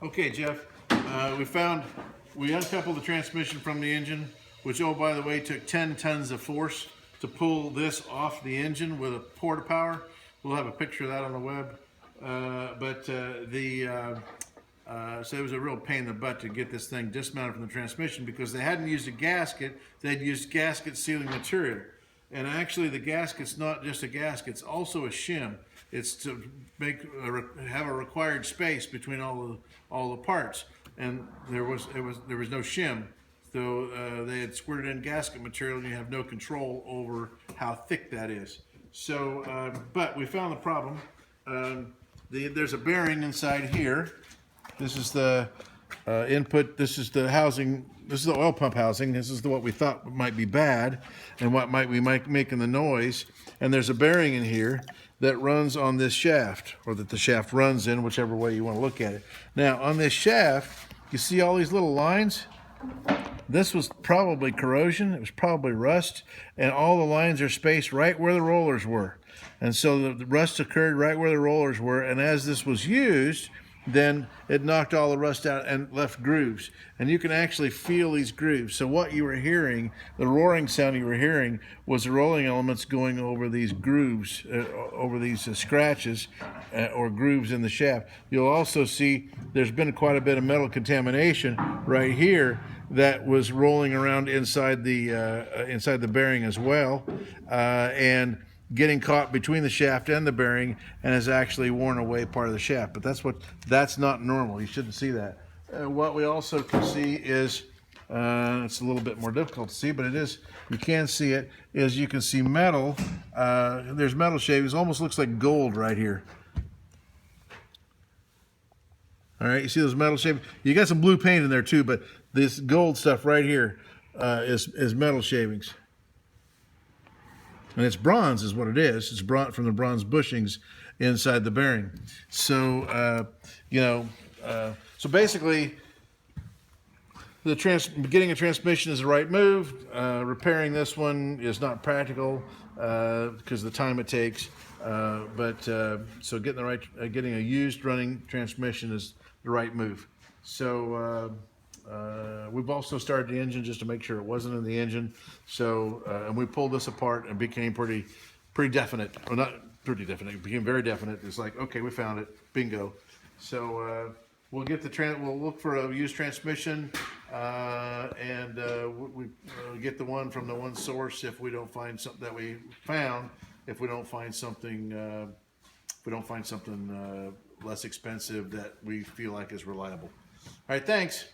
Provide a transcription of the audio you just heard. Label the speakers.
Speaker 1: Okay, Jeff, we uncoupled the transmission from the engine, which, oh, by the way, took 10 tons of force to pull this off the engine with a porta power. We'll have a picture of that on the web. So it was a real pain in the butt to get this thing dismounted from the transmission because they hadn't used a gasket, they'd used gasket sealing material. And actually the gasket's not just a gasket, it's also a shim. It's to have a required space between all the parts. And there was no shim. So they had squirted in gasket material and you have no control over how thick that is. So, but we found the problem. There's a bearing inside here. This is the input. This is the housing. This is the oil pump housing. This is what we thought might be bad and what might be making the noise. And there's a bearing in here that runs on this shaft, or that the shaft runs in, whichever way you want to look at it. Now, on this shaft, you see all these little lines? This was probably corrosion. It was probably rust. And all the lines are spaced right where the rollers were. And so the rust occurred right where the rollers were. And as this was used, then it knocked all the rust out and left grooves. And you can actually feel these grooves. So what you were hearing, the roaring sound you were hearing, was the rolling elements going over these grooves, over these scratches or grooves in the shaft. You'll also see there's been quite a bit of metal contamination right here that was rolling around inside the bearing as well, and getting caught between the shaft and the bearing, and has actually worn away part of the shaft. But that's not normal. You shouldn't see that. What we also can see is, it's a little bit more difficult to see, but it is, you can see it, is you can see metal. There's metal shavings, almost looks like gold right here. All right, you see those metal shavings? You got some blue paint in there too, but this gold stuff right here is metal shavings. And it's bronze is what it is. It's from the bronze bushings inside the bearing. So, so basically, getting a transmission is the right move. Repairing this one is not practical because of the time it takes. So getting a used running transmission is the right move. So we've also started the engine just to make sure it wasn't in the engine. So and we pulled this apart and became pretty definite. Well, not pretty definite. It became very definite. It's like, okay, we found it. Bingo. So we'll get we'll look for a used transmission and we get the one from the one source if we don't find something that we found. If we don't find something, less expensive that we feel like is reliable. All right, thanks.